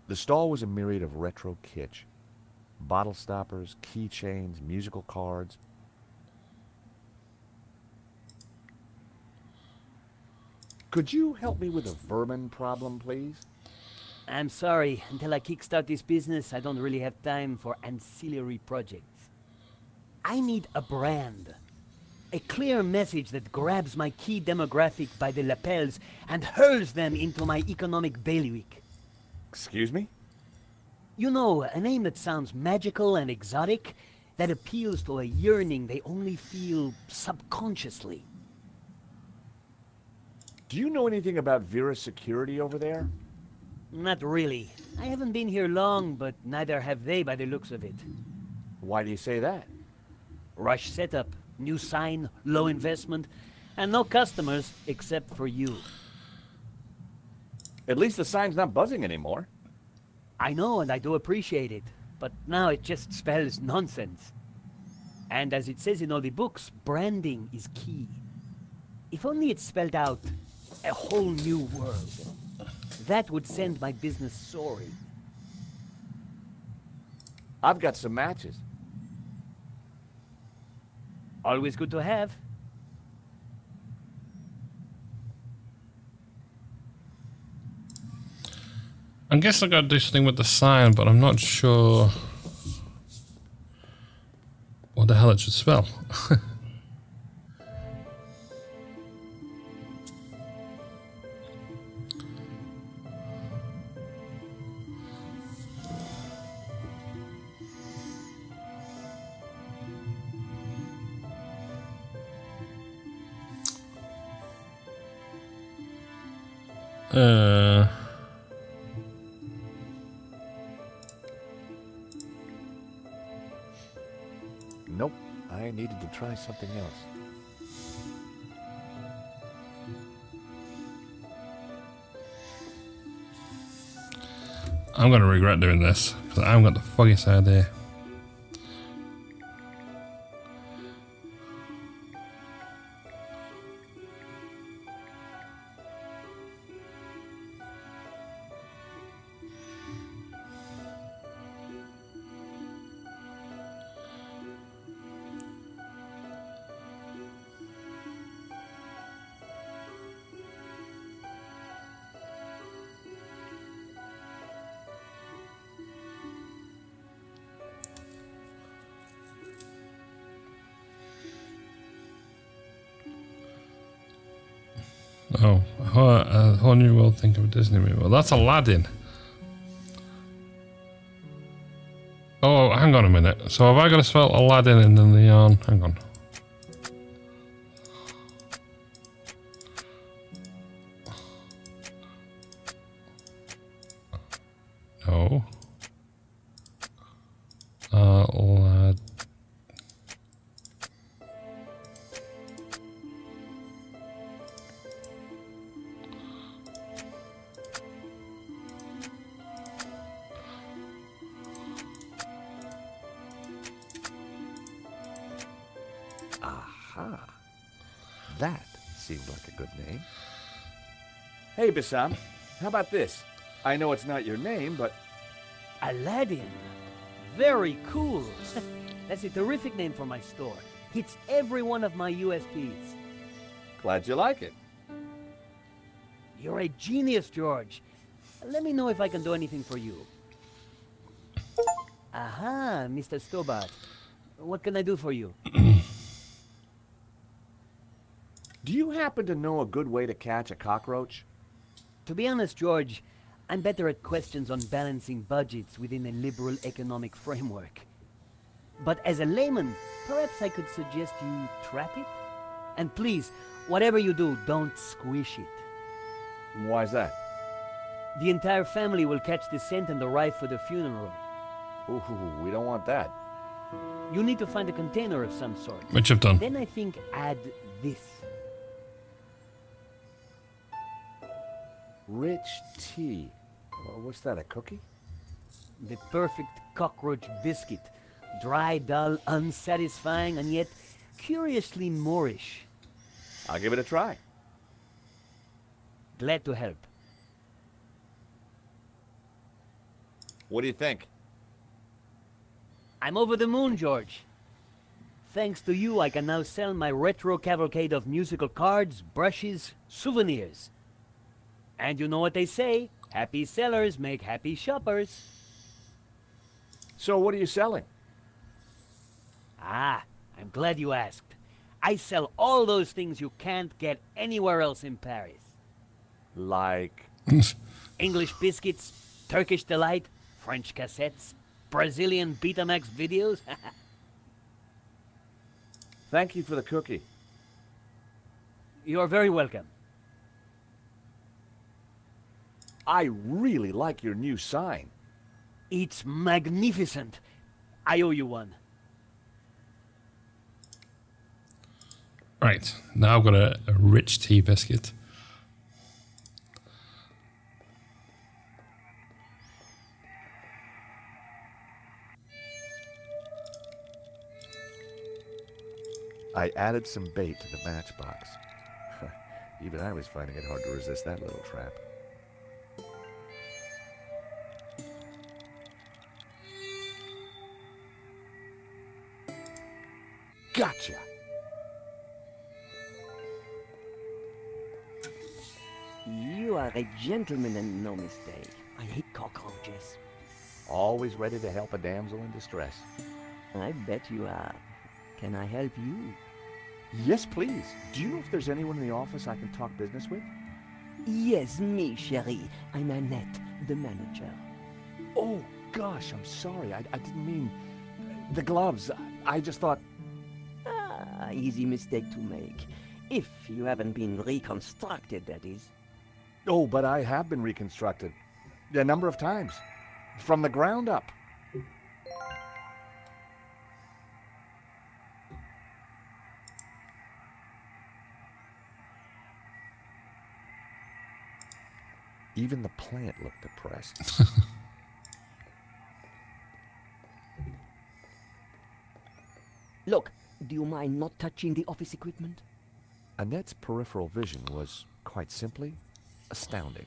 The stall was a myriad of retro kitsch. Bottle stoppers, keychains, musical cards. Could you help me with a vermin problem, please? I'm sorry. Until I kickstart this business, I don't really have time for ancillary projects. I need a brand. A clear message that grabs my key demographic by the lapels and hurls them into my economic bailiwick. Excuse me? You know, a name that sounds magical and exotic, that appeals to a yearning they only feel subconsciously. Do you know anything about Vera's security over there? Not really. I haven't been here long, but neither have they by the looks of it. Why do you say that? Rush setup, new sign, low investment, and no customers except for you. At least the sign's not buzzing anymore. I know, and I do appreciate it, but now it just spells nonsense. And as it says in all the books, branding is key. If only it spelled out a whole new world. That would send my business soaring. I've got some matches. Always good to have. I guess I gotta do something with the sign, but I'm not sure what the hell it should spell. Nope, I needed to try something else. I'm gonna regret doing this, because I haven't got the foggiest idea. Oh, a whole new world, think of a Disney movie. Well, that's Aladdin. Oh, hang on a minute. So have I got to spell Aladdin and then Leon? Hang on. No. Aladdin. Aha. That seemed like a good name. Hey, Bassam, how about this? I know it's not your name, but... Aladdin. Very cool. That's a terrific name for my store. Hits every one of my USPs. Glad you like it. You're a genius, George. Let me know if I can do anything for you. Aha, Mr. Stobbart. What can I do for you? Do you happen to know a good way to catch a cockroach? To be honest, George, I'm better at questions on balancing budgets within a liberal economic framework. But as a layman, perhaps I could suggest you trap it? And please, whatever you do, don't squish it. Why's that? The entire family will catch the scent and arrive for the funeral. Ooh, we don't want that. You need to find a container of some sort. Which I've done. Then I think add this. Rich tea. What's that, a cookie? The perfect cockroach biscuit. Dry, dull, unsatisfying, and yet curiously Moorish. I'll give it a try. Glad to help. What do you think? I'm over the moon, George. Thanks to you, I can now sell my retro cavalcade of musical cards, brushes, souvenirs. And you know what they say, happy sellers make happy shoppers. So what are you selling? Ah, I'm glad you asked. I sell all those things you can't get anywhere else in Paris. Like... English biscuits, Turkish delight, French cassettes, Brazilian Betamax videos. Thank you for the cookie. You're very welcome. I really like your new sign. It's magnificent. I owe you one. Right, now I've got a rich tea biscuit. I added some bait to the matchbox. Even I was finding it hard to resist that little trap. Gotcha! You are a gentleman and no mistake. I hate cockroaches. Always ready to help a damsel in distress. I bet you are. Can I help you? Yes, please. Do you know if there's anyone in the office I can talk business with? Yes, me, chérie. I'm Annette, the manager. Oh, gosh, I'm sorry. I didn't mean... The gloves. I just thought... Ah, easy mistake to make. If you haven't been reconstructed, that is. Oh, but I have been reconstructed. A number of times. From the ground up. Even the plant looked depressed. Look, do you mind not touching the office equipment? Annette's peripheral vision was, quite simply, astounding.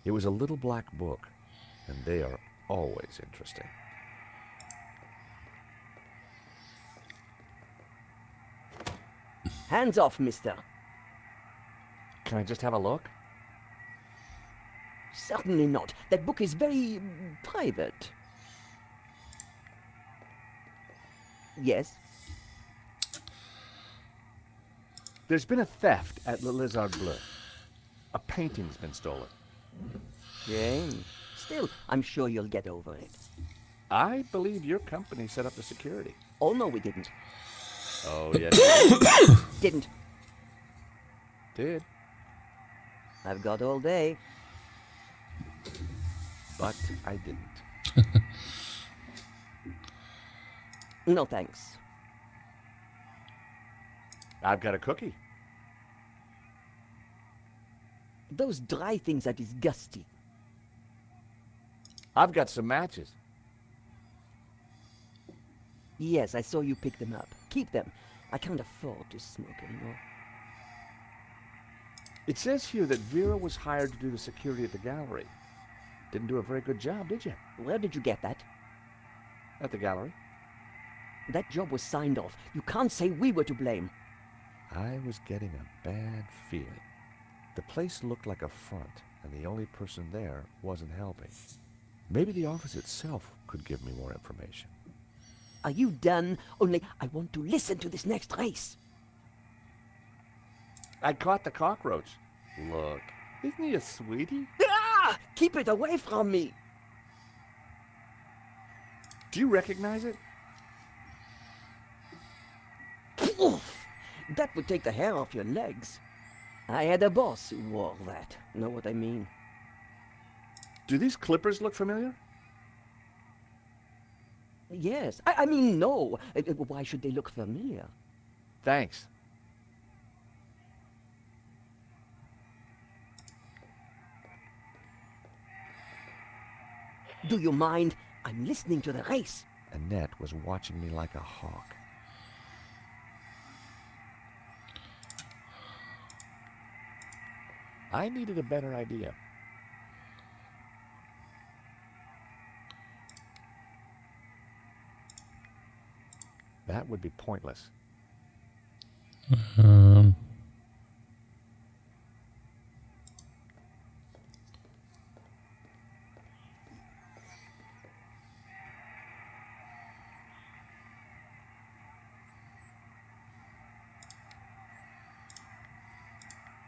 It was a little black book, and they are always interesting. Hands off, mister. Can I just have a look? Certainly not. That book is very private. Yes? There's been a theft at Le Lézard Bleu. A painting's been stolen. Jane. Still, I'm sure you'll get over it. I believe your company set up the security. Oh, no, we didn't. Oh, yes, Didn't. did. I've got all day. But I didn't. No, thanks. I've got a cookie. Those dry things are disgusting. I've got some matches. Yes, I saw you pick them up. Keep them. I can't afford to smoke anymore. It says here that Vera was hired to do the security at the gallery. Didn't do a very good job, did you? Where did you get that? At the gallery? That job was signed off. You can't say we were to blame. I was getting a bad feeling. The place looked like a front, and the only person there wasn't helping. Maybe the office itself could give me more information. Are you done? Only I want to listen to this next race. I caught the cockroach. Look, isn't he a sweetie? Ah! Keep it away from me! Do you recognize it? Oof! That would take the hair off your legs. I had a boss who wore that. Know what I mean? Do these clippers look familiar? Yes. I mean, no. Why should they look familiar? Thanks. Do you mind? I'm listening to the race. Annette was watching me like a hawk. I needed a better idea. That would be pointless.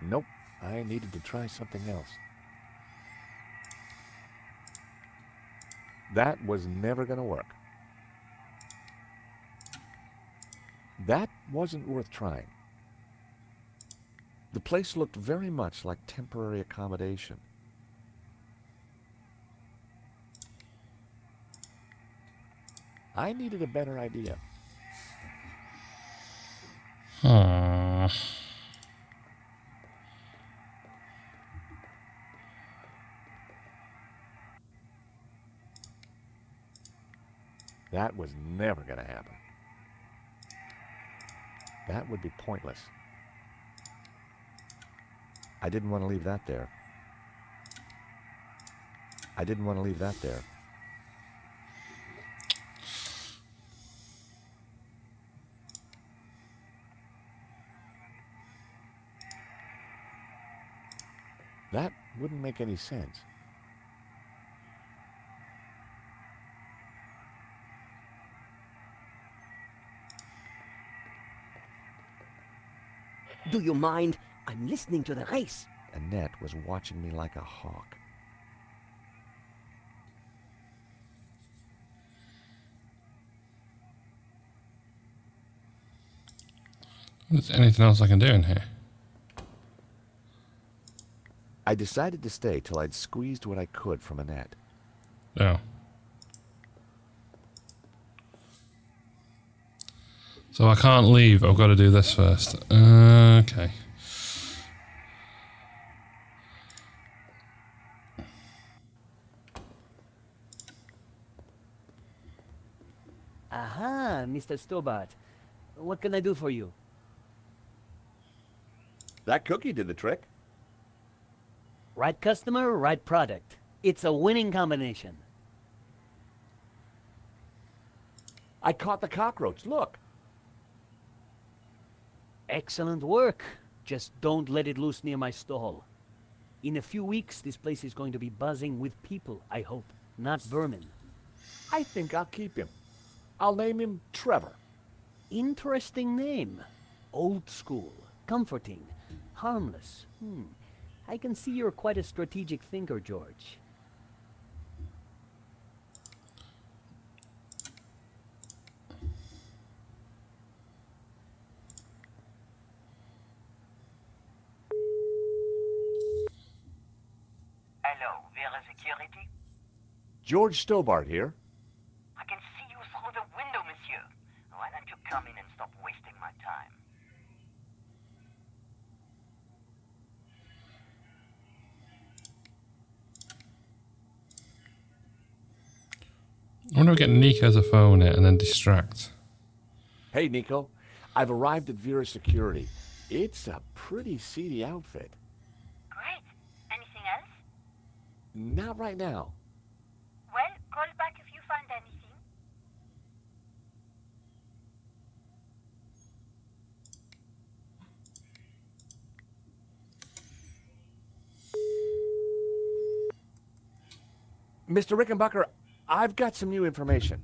Nope, I needed to try something else. That was never going to work. That wasn't worth trying. The place looked very much like temporary accommodation. I needed a better idea. That was never going to happen. That would be pointless. I didn't want to leave that there. I didn't want to leave that there. That wouldn't make any sense. Do you mind? I'm listening to the race. Annette was watching me like a hawk. Is there anything else I can do in here? I decided to stay till I'd squeezed what I could from Annette. Oh. So I can't leave. I've got to do this first. Okay. Aha, Mr. Stobbart. What can I do for you? That cookie did the trick. Right customer, right product. It's a winning combination. I caught the cockroach. Look. Excellent work. Just don't let it loose near my stall. In a few weeks, this place is going to be buzzing with people, I hope, not vermin. I think I'll keep him. I'll name him Trevor. Interesting name. Old school, comforting, harmless. I can see you're quite a strategic thinker, George. Hello, Vera Security? George Stobbart here. I can see you through the window, monsieur. Why don't you come in and stop wasting my time? I wonder if we get Nico to phone it and then distract. Hey, Nico. I've arrived at Vera Security. It's a pretty seedy outfit. Great. Anything else? Not right now. Well, call back if you find anything. Mr. Rickenbacker, I've got some new information.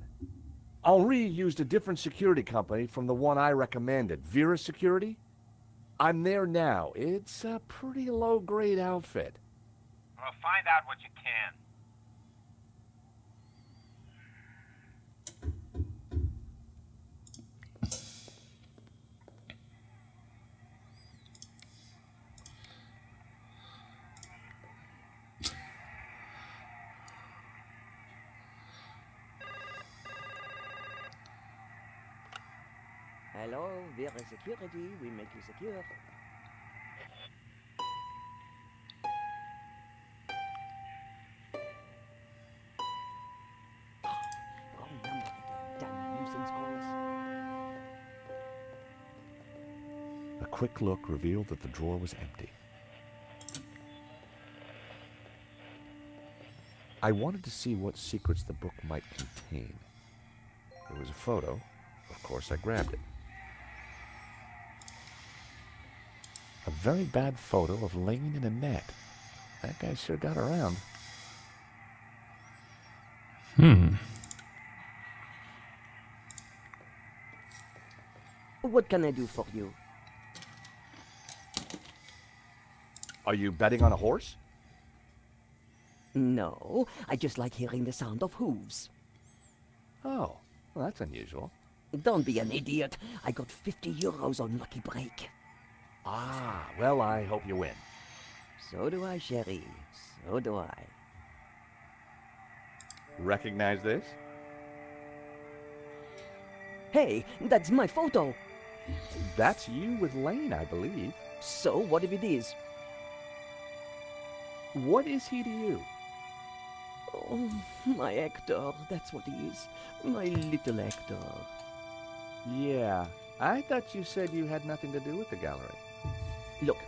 Henri used a different security company from the one I recommended, Vera Security. I'm there now. It's a pretty low-grade outfit. Well, find out what you can. Hello, Vera Security. We make you secure. Wrong number again. Damn nuisance calls. A quick look revealed that the drawer was empty. I wanted to see what secrets the book might contain. There was a photo, of of course, I grabbed it. A very bad photo of Lane in a net. That guy sure got around. What can I do for you? Are you betting on a horse? No, I just like hearing the sound of hooves. Oh, well, that's unusual. Don't be an idiot. I got 50 euros on Lucky Break. Ah, well, I hope you win. So do I, chérie. So do I. Recognize this? Hey, that's my photo. That's you with Lane, I believe. So, what if it is? What is he to you? Oh, my Hector. That's what he is. My little Hector. Yeah, I thought you said you had nothing to do with the gallery. Look,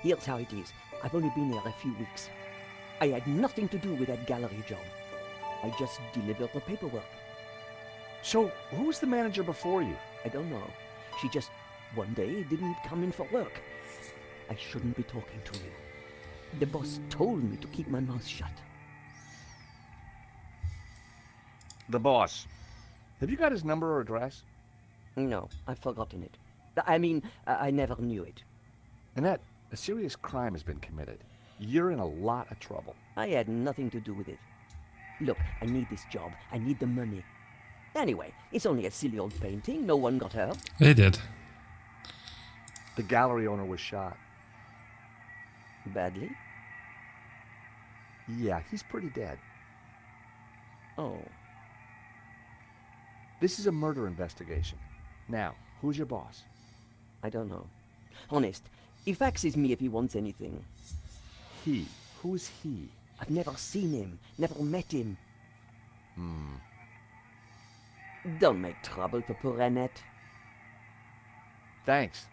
here's how it is. I've only been here a few weeks. I had nothing to do with that gallery job. I just delivered the paperwork. So, who was the manager before you? I don't know. She just, one day, didn't come in for work. I shouldn't be talking to you. The boss told me to keep my mouth shut. The boss. Have you got his number or address? No, I've forgotten it. I mean, I never knew it. Annette, a serious crime has been committed. You're in a lot of trouble. I had nothing to do with it. Look, I need this job. I need the money. Anyway, it's only a silly old painting. No one got hurt. They did. The gallery owner was shot. Badly? Yeah, he's pretty dead. Oh. This is a murder investigation. Now, who's your boss? I don't know. Honest, he faxes me if he wants anything. He. Who is he? I've never seen him, never met him. Don't make trouble for poor Annette. Thanks.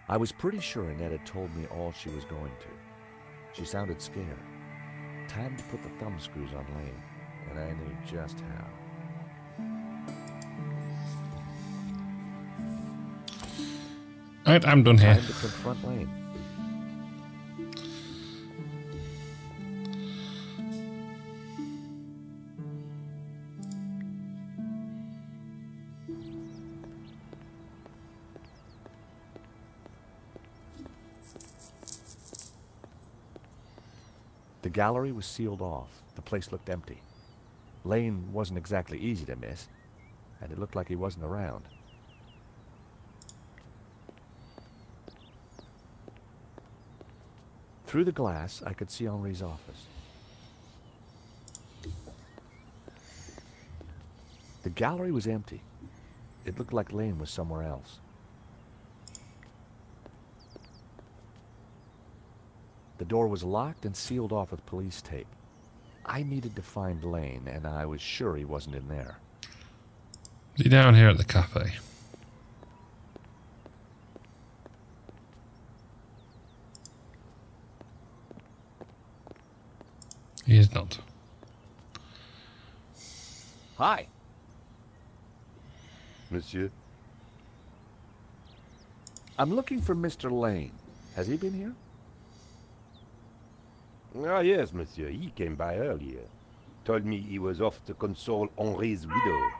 I was pretty sure Annette had told me all she was going to. She sounded scared. Time to put the thumb screws on Lane, and I knew just how. Alright, I'm done here. Time to confront Lane. The gallery was sealed off. The place looked empty. Lane wasn't exactly easy to miss, and it looked like he wasn't around. Through the glass, I could see Henri's office. The gallery was empty. It looked like Lane was somewhere else. The door was locked and sealed off with police tape. I needed to find Lane, and I was sure he wasn't in there. Be down here at the cafe. He is not. Hi. Monsieur? I'm looking for Mr. Lane. Has he been here? Ah, yes, monsieur. He came by earlier. Told me he was off to console Henri's widow.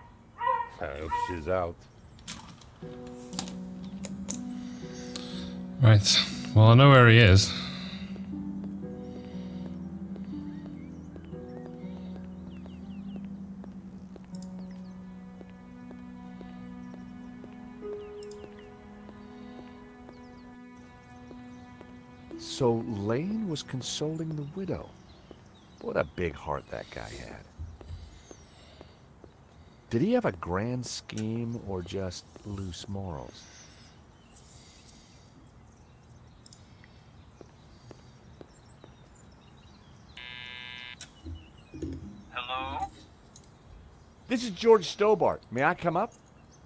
I hope she's out. Right. Well, I know where he is. So Lane was consoling the widow. What a big heart that guy had. Did he have a grand scheme or just loose morals? Hello? This is George Stobbart. May I come up?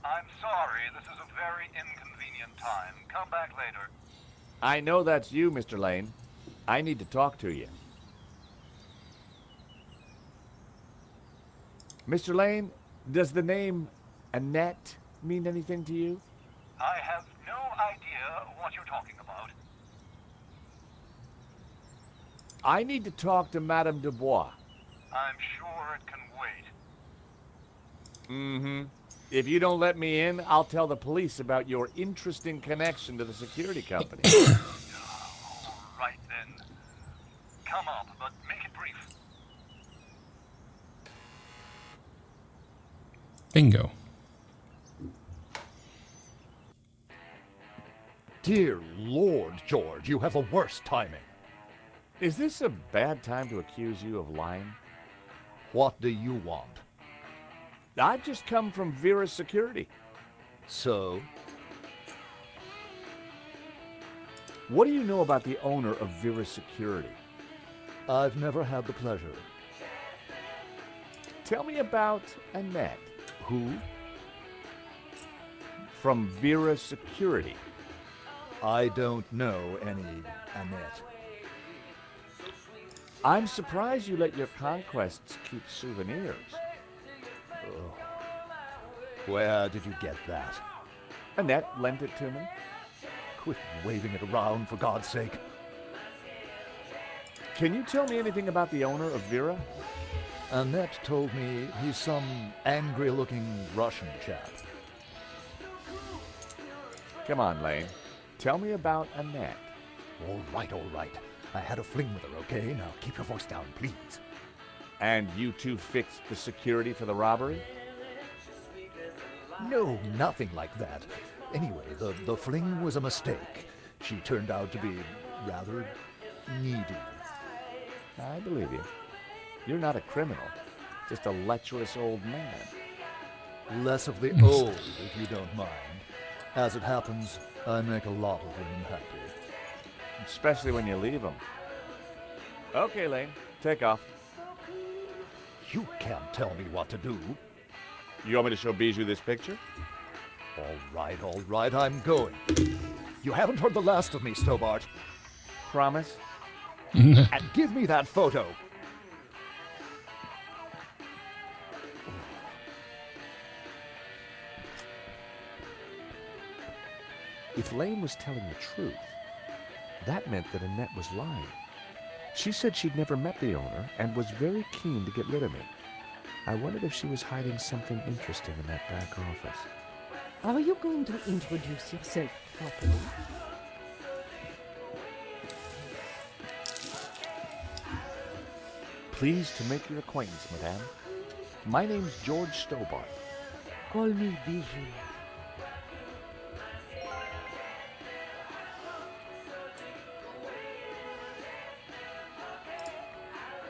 I'm sorry, this is a very inconvenient time. Come back later. I know that's you, Mr. Lane. I need to talk to you. Mr. Lane, does the name Annette mean anything to you? I have no idea what you're talking about. I need to talk to Madame Dubois. I'm sure it can wait. Mm-hmm. If you don't let me in, I'll tell the police about your interesting connection to the security company. All right then. Come up, but make it brief. Bingo. Dear Lord, George, you have the worst timing. Is this a bad time to accuse you of lying? What do you want? I've just come from Vera's security. So? What do you know about the owner of Vera's security? I've never had the pleasure. Tell me about Annette. Who? From Vera Security. I don't know any Annette. I'm surprised you let your conquests keep souvenirs. Oh. Where did you get that? Annette lent it to me. Quit waving it around, for God's sake. Can you tell me anything about the owner of Vera? Annette told me he's some angry-looking Russian chap. Come on, Lane. Tell me about Annette. All right, all right. I had a fling with her, okay? Now keep your voice down, please. And you two fixed the security for the robbery? No, nothing like that. Anyway, the fling was a mistake. She turned out to be rather needy. I believe you. You're not a criminal, just a lecherous old man. Less of the old, if you don't mind. As it happens, I make a lot of women happy. Especially when you leave them. Okay, Lane, take off. You can't tell me what to do. You want me to show Bijou this picture? All right, I'm going. You haven't heard the last of me, Stobbart. Promise? And give me that photo. If Lane was telling the truth, that meant that Annette was lying. She said she'd never met the owner and was very keen to get rid of me. I wondered if she was hiding something interesting in that back office. Are you going to introduce yourself properly? Pleased to make your acquaintance, madame. My name's George Stobbart. Call me Bijou.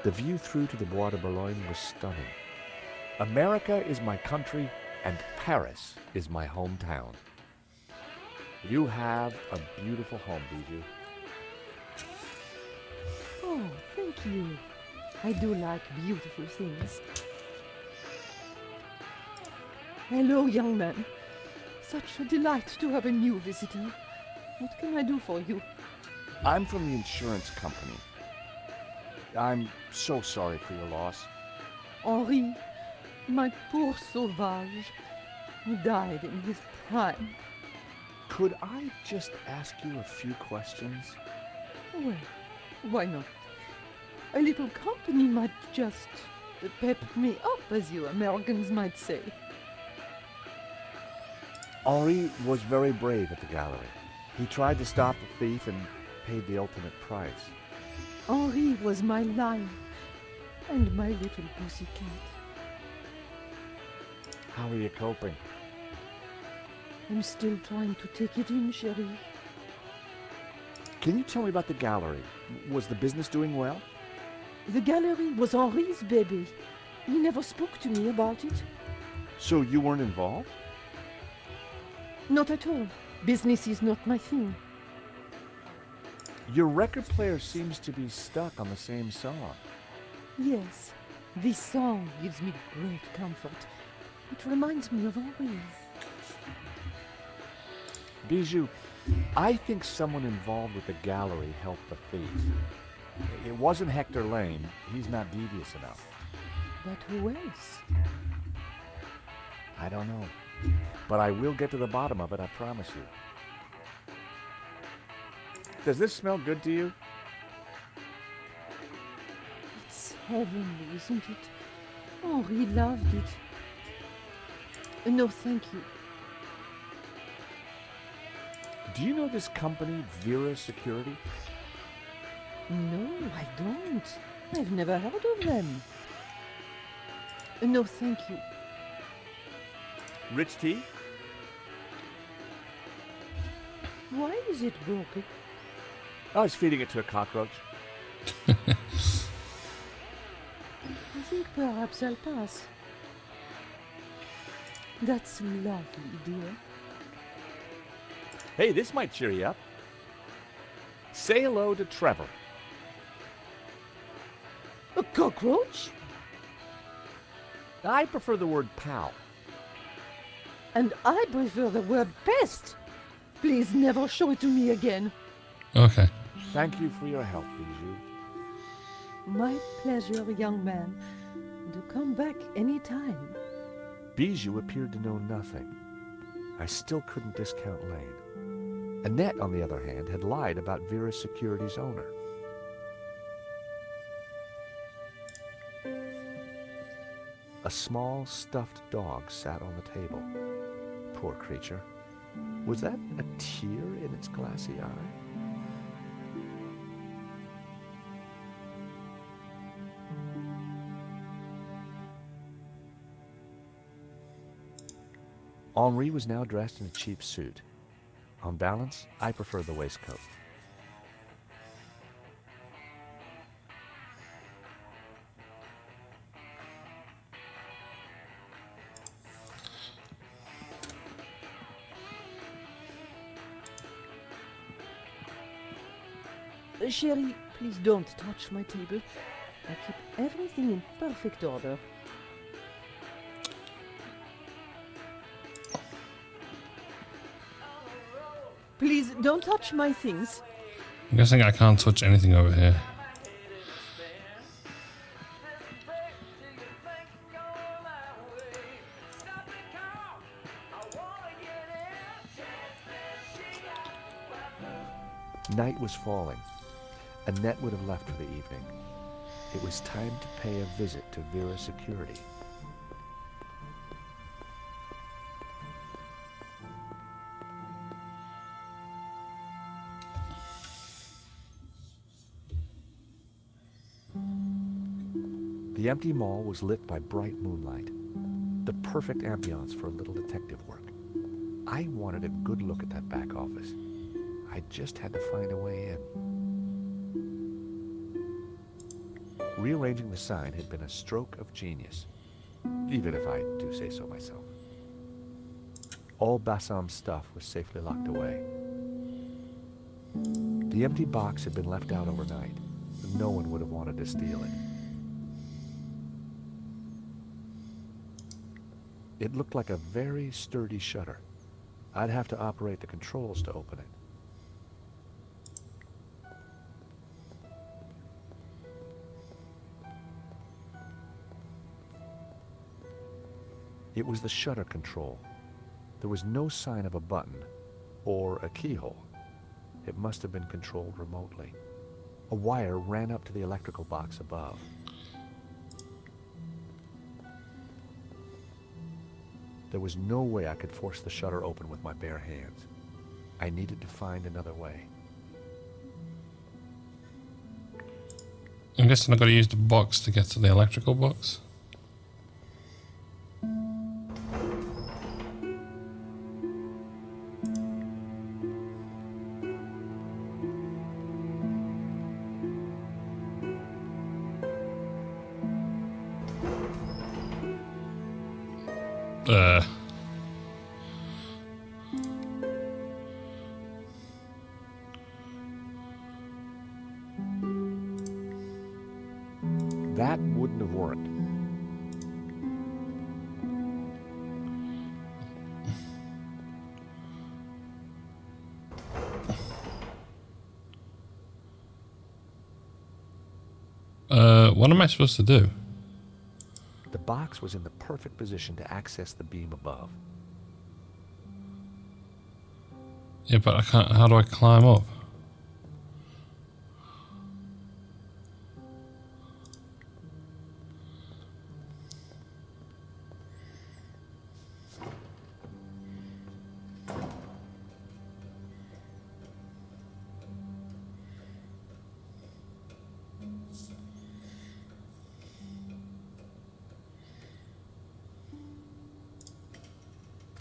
The view through to the Bois de Boulogne was stunning. America is my country, and Paris is my hometown. You have a beautiful home, Bijou. Oh, thank you. I do like beautiful things. Hello, young man. Such a delight to have a new visitor. What can I do for you? I'm from the insurance company. I'm so sorry for your loss. Henri, my poor sauvage, he died in his prime. Could I just ask you a few questions? Well, why not? A little company might just pep me up, as you Americans might say. Henri was very brave at the gallery. He tried to stop the thief and paid the ultimate price. Henri was my lion and my little pussycat. How are you coping? I'm still trying to take it in, chérie. Can you tell me about the gallery? Was the business doing well? The gallery was Henri's baby. He never spoke to me about it. So you weren't involved? Not at all. Business is not my thing. Your record player seems to be stuck on the same song. Yes, this song gives me great comfort. It reminds me of Henri. Bijou, I think someone involved with the gallery helped the thief. It wasn't Hector Lane. He's not devious enough. But who else? I don't know. But I will get to the bottom of it, I promise you. Does this smell good to you? It's heavenly, isn't it? Henri loved it. No, thank you. Do you know this company, Vera Security? No, I don't. I've never heard of them. No, thank you. Rich tea? Why is it broken? I was feeding it to a cockroach. I think perhaps I'll pass. That's lovely, dear. Hey, this might cheer you up. Say hello to Trevor. A cockroach? I prefer the word pal. And I prefer the word pest. Please never show it to me again. Okay. Thank you for your help, Bijou. My pleasure, young man. Do come back any time. Bijou appeared to know nothing. I still couldn't discount Lane. Annette, on the other hand, had lied about Vera Security's owner. A small, stuffed dog sat on the table. Poor creature. Was that a tear in its glassy eye? Henri was now dressed in a cheap suit. On balance, I prefer the waistcoat. Chérie, please don't touch my table. I keep everything in perfect order. Please don't touch my things. I'm guessing I can't touch anything over here. Night was falling. Annette would have left for the evening. It was time to pay a visit to Vera Security. The empty mall was lit by bright moonlight, the perfect ambiance for a little detective work. I wanted a good look at that back office. I just had to find a way in. Rearranging the sign had been a stroke of genius, even if I do say so myself. All Bassam's stuff was safely locked away. The empty box had been left out overnight. No one would have wanted to steal it. It looked like a very sturdy shutter. I'd have to operate the controls to open it. It was the shutter control. There was no sign of a button or a keyhole. It must have been controlled remotely. A wire ran up to the electrical box above. There was no way I could force the shutter open with my bare hands. I needed to find another way. I'm guessing I've got to use the box to get to the electrical box. That wouldn't have worked. What am I supposed to do? The box was in the perfect position to access the beam above. Yeah, but I can't. How do I climb up?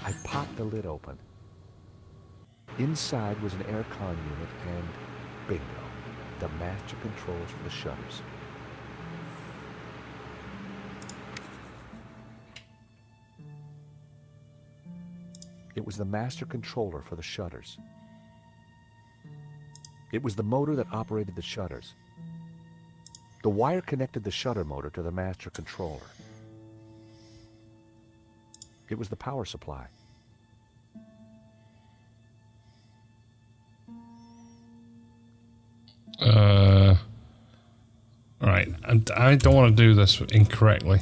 I popped the lid open. Inside was an aircon unit and, bingo, the master controls for the shutters. It was the master controller for the shutters. It was the motor that operated the shutters. The wire connected the shutter motor to the master controller. It was the power supply. Right. I don't want to do this incorrectly.